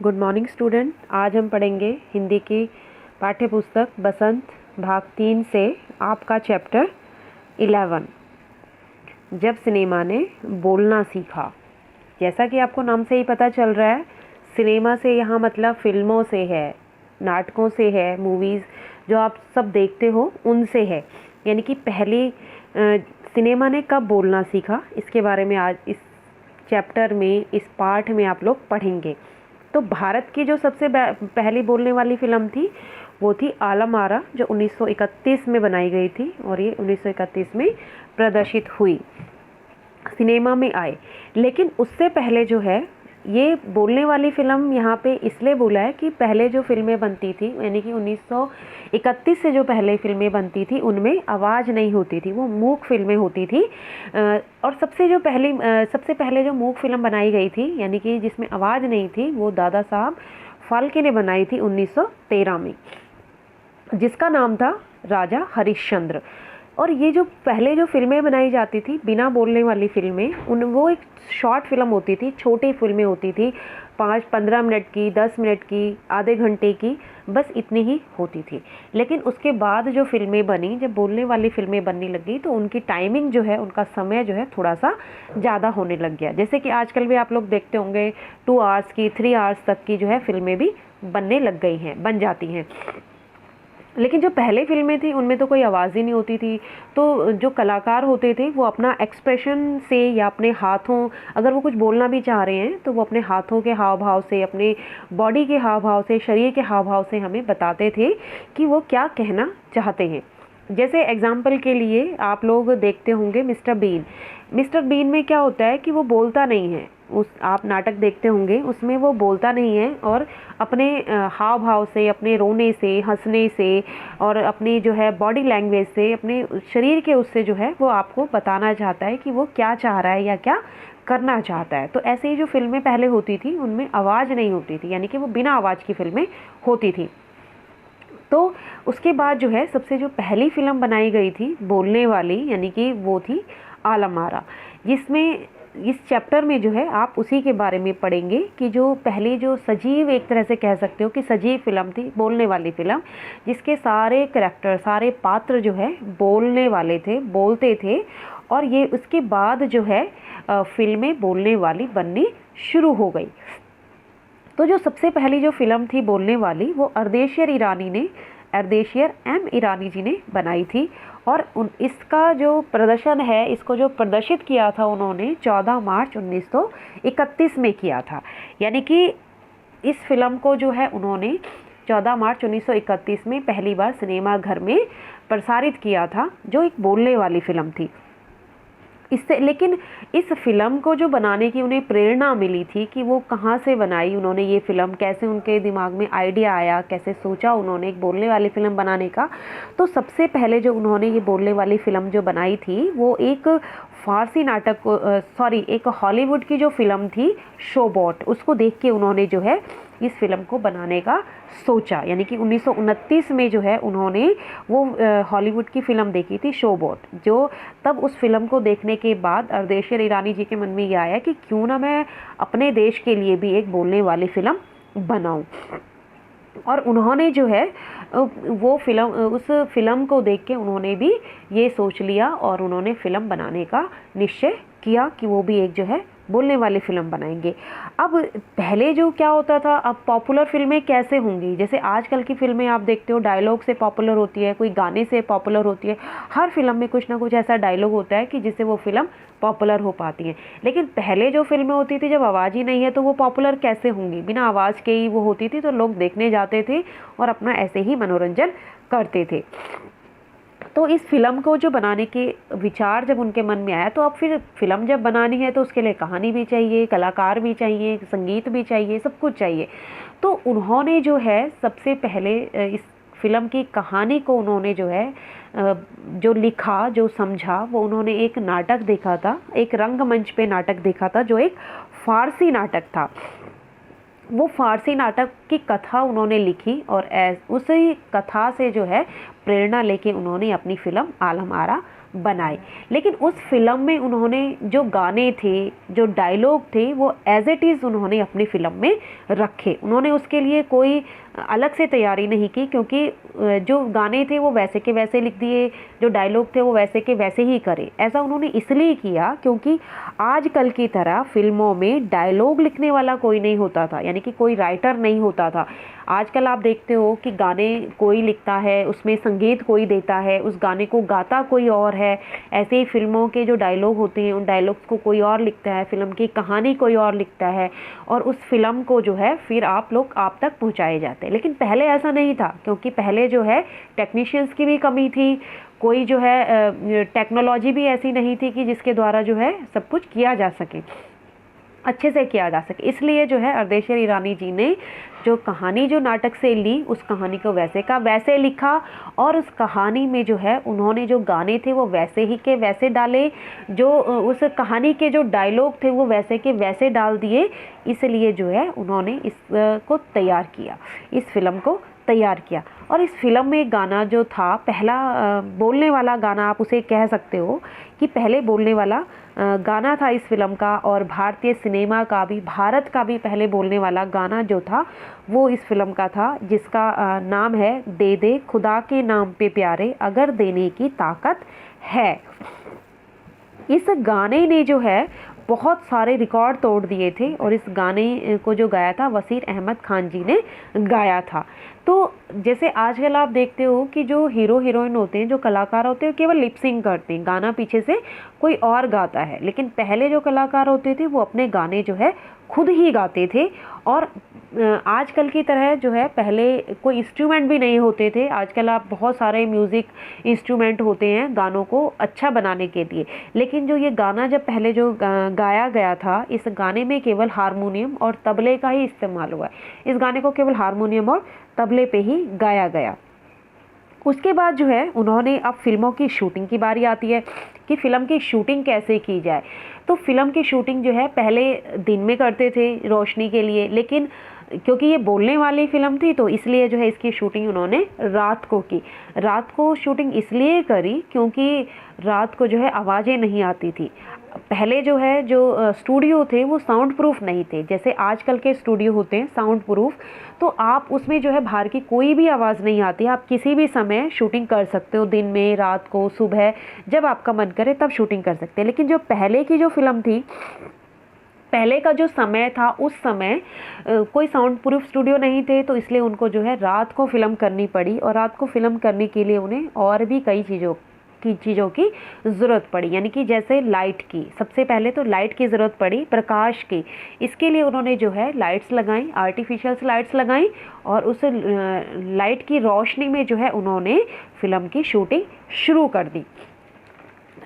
Good morning student. आज हम पढ़ेंगे हिंदी की पाठ्य पुस्तक बसंत भाग 3 से आपका चैप्टर 11, जब सिनेमा ने बोलना सीखा। जैसा कि आपको नाम से ही पता चल रहा है, सिनेमा से यहाँ मतलब फिल्मों से है, नाटकों से है, मूवीज़ जो आप सब देखते हो उनसे है। यानी कि पहली सिनेमा ने कब बोलना सीखा, इसके बारे में आज इस चैप्टर में, इस पाठ में आप लोग पढ़ेंगे। तो भारत की जो सबसे पहली बोलने वाली फ़िल्म थी वो थी आलम आरा, जो 1931 में बनाई गई थी और ये 1931 में प्रदर्शित हुई, सिनेमा में आई। लेकिन उससे पहले जो है ये बोलने वाली फ़िल्म यहाँ पे इसलिए बोला है कि पहले जो फ़िल्में बनती थी, यानी कि 1931 से जो पहले फ़िल्में बनती थी उनमें आवाज़ नहीं होती थी, वो मूक फ़िल्में होती थी। और सबसे पहले जो मूक फ़िल्म बनाई गई थी, यानी कि जिसमें आवाज़ नहीं थी, वो दादा साहब फाल्के ने बनाई थी 1913 में, जिसका नाम था राजा हरिश्चंद्र। और ये जो पहले जो फ़िल्में बनाई जाती थी बिना बोलने वाली फ़िल्में, वो एक शॉर्ट फ़िल्म होती थी, छोटी फ़िल्में होती थी, 5-15 मिनट की, 10 मिनट की, आधे घंटे की, बस इतनी ही होती थी। लेकिन उसके बाद जो फ़िल्में बनी, जब बोलने वाली फ़िल्में बनने लगी तो उनकी टाइमिंग जो है, उनका समय जो है थोड़ा सा ज़्यादा होने लग गया। जैसे कि आजकल भी आप लोग देखते होंगे 2 आवर्स की, 3 आवर्स तक की जो है फ़िल्में भी बनने लग गई हैं, बन जाती हैं। लेकिन जो पहले फ़िल्में थी उनमें तो कोई आवाज़ ही नहीं होती थी, तो जो कलाकार होते थे वो अपना एक्सप्रेशन से या अपने हाथों, अगर वो कुछ बोलना भी चाह रहे हैं तो वो अपने हाथों के हाव भाव से, अपने बॉडी के हाव भाव से, शरीर के हाव भाव से हमें बताते थे कि वो क्या कहना चाहते हैं। जैसे एग्जाम्पल के लिए आप लोग देखते होंगे मिस्टर बीन में क्या होता है कि वो बोलता नहीं है। आप नाटक देखते होंगे, उसमें वो बोलता नहीं है और अपने हाव भाव से, अपने रोने से, हंसने से और अपनी जो है बॉडी लैंग्वेज से, अपने शरीर के उससे जो है वो आपको बताना चाहता है कि वो क्या चाह रहा है या क्या करना चाहता है। तो ऐसे ही जो फिल्में पहले होती थी उनमें आवाज़ नहीं होती थी, यानी कि वो बिना आवाज़ की फिल्में होती थी। तो उसके बाद जो है सबसे जो पहली फ़िल्म बनाई गई थी बोलने वाली, यानी कि वो थी आलम आरा, जिसमें इस चैप्टर में जो है आप उसी के बारे में पढ़ेंगे कि जो पहली जो सजीव, एक तरह से कह सकते हो कि सजीव फ़िल्म थी, बोलने वाली फ़िल्म, जिसके सारे करैक्टर, सारे पात्र जो है बोलने वाले थे, बोलते थे। और ये उसके बाद जो है फ़िल्में बोलने वाली बननी शुरू हो गई। तो जो सबसे पहली जो फ़िल्म थी बोलने वाली, वो अर्देशियर एम ईरानी जी ने बनाई थी। और इसका जो प्रदर्शन है, इसको जो प्रदर्शित किया था उन्होंने 14 मार्च 1931 में किया था। यानी कि इस फिल्म को जो है उन्होंने 14 मार्च 1931 में पहली बार सिनेमा घर में प्रसारित किया था, जो एक बोलने वाली फ़िल्म थी। लेकिन इस फिल्म को जो बनाने की उन्हें प्रेरणा मिली थी कि वो कहाँ से बनाई उन्होंने ये फ़िल्म, कैसे उनके दिमाग में आइडिया आया, कैसे सोचा उन्होंने एक बोलने वाली फ़िल्म बनाने का। तो सबसे पहले जो उन्होंने ये बोलने वाली फ़िल्म जो बनाई थी वो एक फ़ारसी एक हॉलीवुड की जो फ़िल्म थी शोबॉट, उसको देख के उन्होंने जो है इस फिल्म को बनाने का सोचा। यानी कि 1929 में जो है उन्होंने वो हॉलीवुड की फ़िल्म देखी थी शोबॉट, जो तब उस फिल्म को देखने के बाद अर्देशियर ईरानी जी के मन में ये आया कि क्यों ना मैं अपने देश के लिए भी एक बोलने वाली फ़िल्म बनाऊं। और उन्होंने जो है उस फिल्म को देख के उन्होंने भी ये सोच लिया और उन्होंने फ़िल्म बनाने का निश्चय किया कि वो भी एक जो है बोलने वाली फ़िल्म बनाएंगे। अब पहले जो क्या होता था, अब पॉपुलर फ़िल्में कैसे होंगी, जैसे आजकल की फ़िल्में आप देखते हो डायलॉग से पॉपुलर होती है, कोई गाने से पॉपुलर होती है, हर फिल्म में कुछ ना कुछ ऐसा डायलॉग होता है कि जिससे वो फ़िल्म पॉपुलर हो पाती है। लेकिन पहले जो फिल्में होती थी, जब आवाज़ ही नहीं है तो वो पॉपुलर कैसे होंगी, बिना आवाज़ के ही वो होती थी, तो लोग देखने जाते थे और अपना ऐसे ही मनोरंजन करते थे। तो इस फिल्म को जो बनाने के विचार जब उनके मन में आया, तो अब फिर फिल्म जब बनानी है तो उसके लिए कहानी भी चाहिए, कलाकार भी चाहिए, संगीत भी चाहिए, सब कुछ चाहिए। तो उन्होंने जो है सबसे पहले इस फिल्म की कहानी को उन्होंने जो है जो लिखा, जो समझा, वो उन्होंने एक नाटक देखा था, एक रंगमंच पे नाटक देखा था, जो एक फ़ारसी नाटक था। वो फ़ारसी नाटक की कथा उन्होंने लिखी और उसी कथा से जो है प्रेरणा लेके उन्होंने अपनी फ़िल्म आलम आरा बनाए। लेकिन उस फिल्म में उन्होंने जो गाने थे, जो डायलॉग थे, वो एज इट इज़ उन्होंने अपनी फिल्म में रखे। उन्होंने उसके लिए कोई अलग से तैयारी नहीं की, क्योंकि जो गाने थे वो वैसे के वैसे लिख दिए, जो डायलॉग थे वो वैसे के वैसे ही करे। ऐसा उन्होंने इसलिए किया क्योंकि आजकल की तरह फिल्मों में डायलॉग लिखने वाला कोई नहीं होता था, यानी कि कोई राइटर नहीं होता था। आजकल आप देखते हो कि गाने कोई लिखता है, उसमें संगीत कोई देता है, उस गाने को गाता कोई और है। ऐसे ही फिल्मों के जो डायलॉग होते हैं, उन डायलॉग्स को कोई और लिखता है, फिल्म की कहानी कोई और लिखता है, और उस फिल्म को जो है फिर आप तक पहुंचाए जाते हैं। लेकिन पहले ऐसा नहीं था, क्योंकि पहले जो है टेक्नीशियंस की भी कमी थी, कोई जो है टेक्नोलॉजी भी ऐसी नहीं थी कि जिसके द्वारा जो है सब कुछ किया जा सके, अच्छे से किया जा सके। इसलिए जो है अर्देशीर ईरानी जी ने जो कहानी जो नाटक से ली, उस कहानी को वैसे का वैसे लिखा, और उस कहानी में जो है उन्होंने जो गाने थे वो वैसे ही के वैसे डाले, जो उस कहानी के जो डायलॉग थे वो वैसे के वैसे डाल दिए। इसलिए जो है उन्होंने इसको तैयार किया, इस फिल्म को तैयार किया। और इस फिल्म में गाना जो था, पहला बोलने वाला गाना आप उसे कह सकते हो कि पहले बोलने वाला गाना था इस फिल्म का, और भारतीय सिनेमा का भी, भारत का भी पहले बोलने वाला गाना जो था वो इस फिल्म का था, जिसका नाम है दे दे खुदा के नाम पे प्यारे अगर देने की ताकत है। इस गाने ने जो है बहुत सारे रिकॉर्ड तोड़ दिए थे, और इस गाने को जो गाया था वसीर अहमद खान जी ने गाया था। तो जैसे आजकल आप देखते हो कि जो हीरो हीरोइन होते हैं, जो कलाकार होते हैं, केवल लिपसिंग करते हैं, गाना पीछे से कोई और गाता है। लेकिन पहले जो कलाकार होते थे वो अपने गाने जो है खुद ही गाते थे। और आजकल की तरह जो है पहले कोई इंस्ट्रूमेंट भी नहीं होते थे। आजकल आप बहुत सारे म्यूज़िक इंस्ट्रूमेंट होते हैं गानों को अच्छा बनाने के लिए, लेकिन जो ये गाना जब पहले जो गाया गया था, इस गाने में केवल हारमोनियम और तबले का ही इस्तेमाल हुआ है। इस गाने को केवल हारमोनियम और तबले पे ही गाया गया। उसके बाद जो है उन्होंने, अब फिल्मों की शूटिंग की बारी आती है कि फ़िल्म की शूटिंग कैसे की जाए। तो फिल्म की शूटिंग जो है पहले दिन में करते थे रोशनी के लिए, लेकिन क्योंकि ये बोलने वाली फ़िल्म थी तो इसलिए जो है इसकी शूटिंग उन्होंने रात को की। रात को शूटिंग इसलिए करी क्योंकि रात को जो है आवाज़ें नहीं आती थी। पहले जो है जो स्टूडियो थे वो साउंड प्रूफ नहीं थे, जैसे आजकल के स्टूडियो होते हैं साउंड प्रूफ। तो आप उसमें जो है बाहर की कोई भी आवाज़ नहीं आती, आप किसी भी समय शूटिंग कर सकते हो, दिन में, रात को, सुबह, जब आपका मन करे तब शूटिंग कर सकते हैं। लेकिन जो पहले की जो फिल्म थी, पहले का जो समय था, उस समय कोई साउंड प्रूफ स्टूडियो नहीं थे, तो इसलिए उनको जो है रात को फिल्म करनी पड़ी। और रात को फिल्म करने के लिए उन्हें और भी कई चीज़ों की ज़रूरत पड़ी, यानी कि जैसे लाइट की, सबसे पहले तो लाइट की ज़रूरत पड़ी, प्रकाश की। इसके लिए उन्होंने जो है लाइट्स लगाई, आर्टिफिशियल लाइट्स लगाई, और उस लाइट की रोशनी में जो है उन्होंने फिल्म की शूटिंग शुरू कर दी।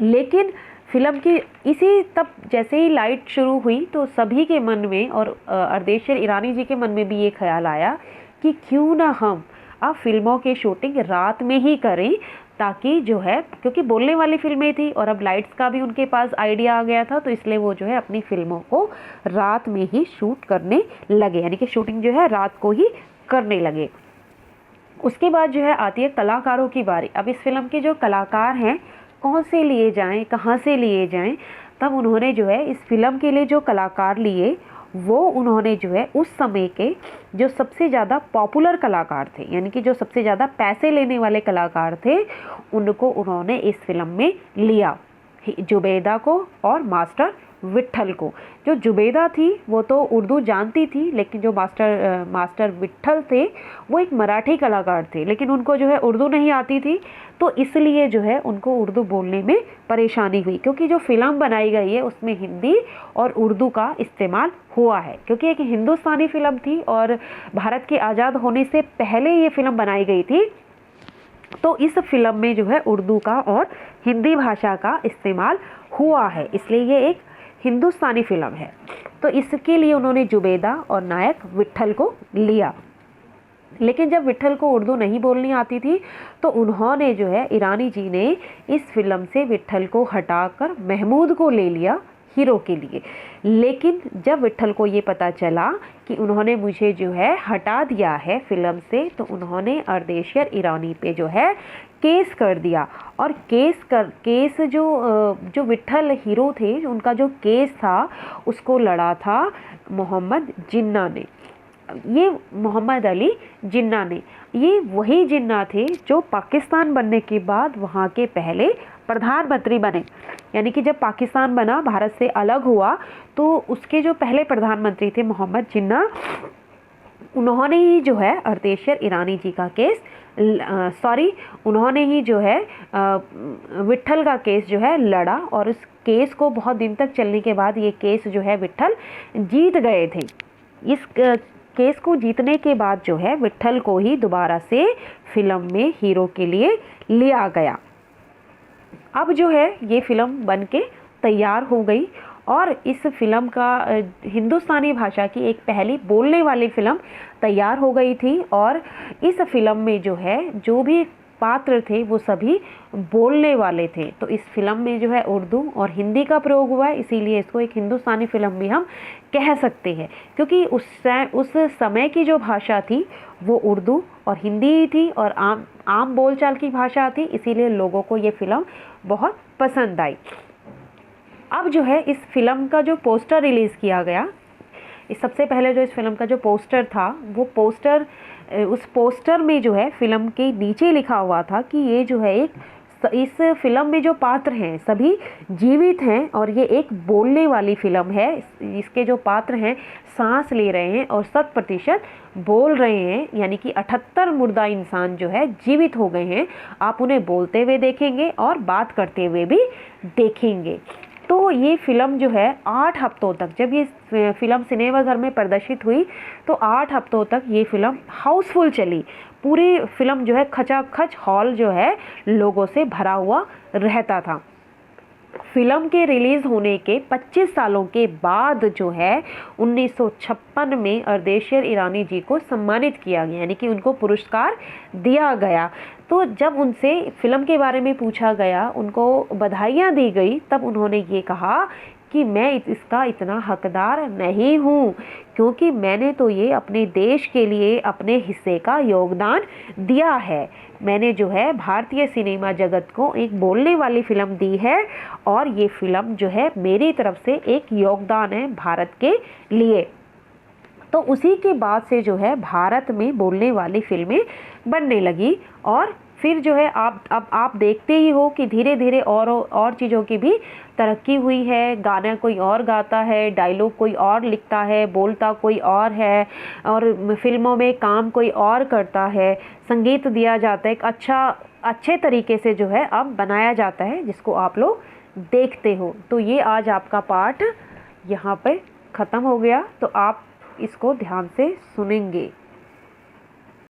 लेकिन फिल्म की तब जैसे ही लाइट शुरू हुई तो सभी के मन में, और अर्देशीर ईरानी जी के मन में भी ये ख्याल आया कि क्यों ना हम अब फिल्मों की शूटिंग रात में ही करें, ताकि जो है, क्योंकि बोलने वाली फिल्में थी और अब लाइट्स का भी उनके पास आइडिया आ गया था, तो इसलिए वो जो है अपनी फिल्मों को रात में ही शूट करने लगे, यानी कि शूटिंग जो है रात को ही करने लगे। उसके बाद जो है आती है कलाकारों की बारी। अब इस फिल्म के जो कलाकार हैं, कौन से लिए जाएं, कहाँ से लिए जाएं, तब उन्होंने जो है इस फिल्म के लिए जो कलाकार लिए, वो उन्होंने जो है उस समय के जो सबसे ज़्यादा पॉपुलर कलाकार थे, यानी कि जो सबसे ज़्यादा पैसे लेने वाले कलाकार थे, उनको उन्होंने इस फिल्म में लिया, जुबैदा को और मास्टर विट्ठल को। जो जुबैदा थी वो तो उर्दू जानती थी, लेकिन जो मास्टर विट्ठल थे वो एक मराठी कलाकार थे, लेकिन उनको जो है उर्दू नहीं आती थी, तो इसलिए जो है उनको उर्दू बोलने में परेशानी हुई। क्योंकि जो फिल्म बनाई गई है उसमें हिंदी और उर्दू का इस्तेमाल हुआ है, क्योंकि एक हिंदुस्तानी फिल्म थी और भारत के आज़ाद होने से पहले ये फिल्म बनाई गई थी, तो इस फिल्म में जो है उर्दू का और हिंदी भाषा का इस्तेमाल हुआ है, इसलिए ये एक हिंदुस्तानी फिल्म है। तो इसके लिए उन्होंने जुबैदा और नायक विट्ठल को लिया। लेकिन जब विट्ठल को उर्दू नहीं बोलनी आती थी, तो उन्होंने जो है, ईरानी जी ने इस फिल्म से विट्ठल को हटाकर महमूद को ले लिया हीरो के लिए। लेकिन जब विट्ठल को ये पता चला कि उन्होंने मुझे जो है हटा दिया है फिल्म से, तो उन्होंने अर्देशीर ईरानी पे जो है केस कर दिया। और केस जो विट्ठल हीरो थे उनका जो केस था उसको लड़ा था मोहम्मद जिन्ना ने। ये मोहम्मद अली जिन्ना ने, ये वही जिन्ना थे जो पाकिस्तान बनने के बाद वहाँ के पहले प्रधानमंत्री बने। यानी कि जब पाकिस्तान बना, भारत से अलग हुआ, तो उसके जो पहले प्रधानमंत्री थे मोहम्मद जिन्ना, उन्होंने ही जो है अर्देशीर ईरानी जी का केस उन्होंने ही जो है विट्ठल का केस जो है लड़ा। और उस केस को बहुत दिन तक चलने के बाद ये केस जो है विट्ठल जीत गए थे। इस केस को जीतने के बाद जो है विट्ठल को ही दोबारा से फिल्म में हीरो के लिए लिया गया। अब जो है ये फिल्म बन के तैयार हो गई और इस फिल्म का हिंदुस्तानी भाषा की एक पहली बोलने वाली फिल्म तैयार हो गई थी। और इस फिल्म में जो है जो भी पात्र थे वो सभी बोलने वाले थे। तो इस फिल्म में जो है उर्दू और हिंदी का प्रयोग हुआ है, इसीलिए इसको एक हिंदुस्तानी फिल्म भी हम कह सकते हैं। क्योंकि उस समय की जो भाषा थी वो उर्दू और हिंदी ही थी और आम बोलचाल की भाषा थी, इसीलिए लोगों को ये फिल्म बहुत पसंद आई। अब जो है इस फिल्म का जो पोस्टर रिलीज़ किया गया, सबसे पहले जो इस फिल्म का जो पोस्टर था वो उस पोस्टर में जो है फिल्म के नीचे लिखा हुआ था कि ये जो है इस फिल्म में जो पात्र हैं सभी जीवित हैं और ये एक बोलने वाली फिल्म है। इसके जो पात्र हैं सांस ले रहे हैं और 100% बोल रहे हैं, यानी कि 78 मुर्दा इंसान जो है जीवित हो गए हैं। आप उन्हें बोलते हुए देखेंगे और बात करते हुए भी देखेंगे। तो ये फिल्म जो है 8 हफ्तों तक, जब ये फिल्म सिनेमाघर में प्रदर्शित हुई तो 8 हफ्तों तक ये फिल्म हाउसफुल चली। पूरी फिल्म जो है खचाखच हॉल जो है लोगों से भरा हुआ रहता था। फिल्म के रिलीज़ होने के 25 सालों के बाद जो है 1956 में अर्देशीर ईरानी जी को सम्मानित किया गया, यानी कि उनको पुरस्कार दिया गया। तो जब उनसे फिल्म के बारे में पूछा गया, उनको बधाइयाँ दी गई, तब उन्होंने ये कहा कि मैं इसका इतना हकदार नहीं हूँ, क्योंकि मैंने तो ये अपने देश के लिए अपने हिस्से का योगदान दिया है। मैंने जो है भारतीय सिनेमा जगत को एक बोलने वाली फिल्म दी है और ये फिल्म जो है मेरी तरफ से एक योगदान है भारत के लिए। तो उसी के बाद से जो है भारत में बोलने वाली फिल्में बनने लगी। और फिर जो है आप देखते ही हो कि धीरे धीरे और चीज़ों की भी तरक्की हुई है। गाना कोई और गाता है, डायलॉग कोई और लिखता है, बोलता कोई और है, और फिल्मों में काम कोई और करता है, संगीत दिया जाता है, एक अच्छे तरीके से जो है अब बनाया जाता है, जिसको आप लोग देखते हो। तो ये आज आपका पार्ट यहाँ पे ख़त्म हो गया, तो आप इसको ध्यान से सुनेंगे।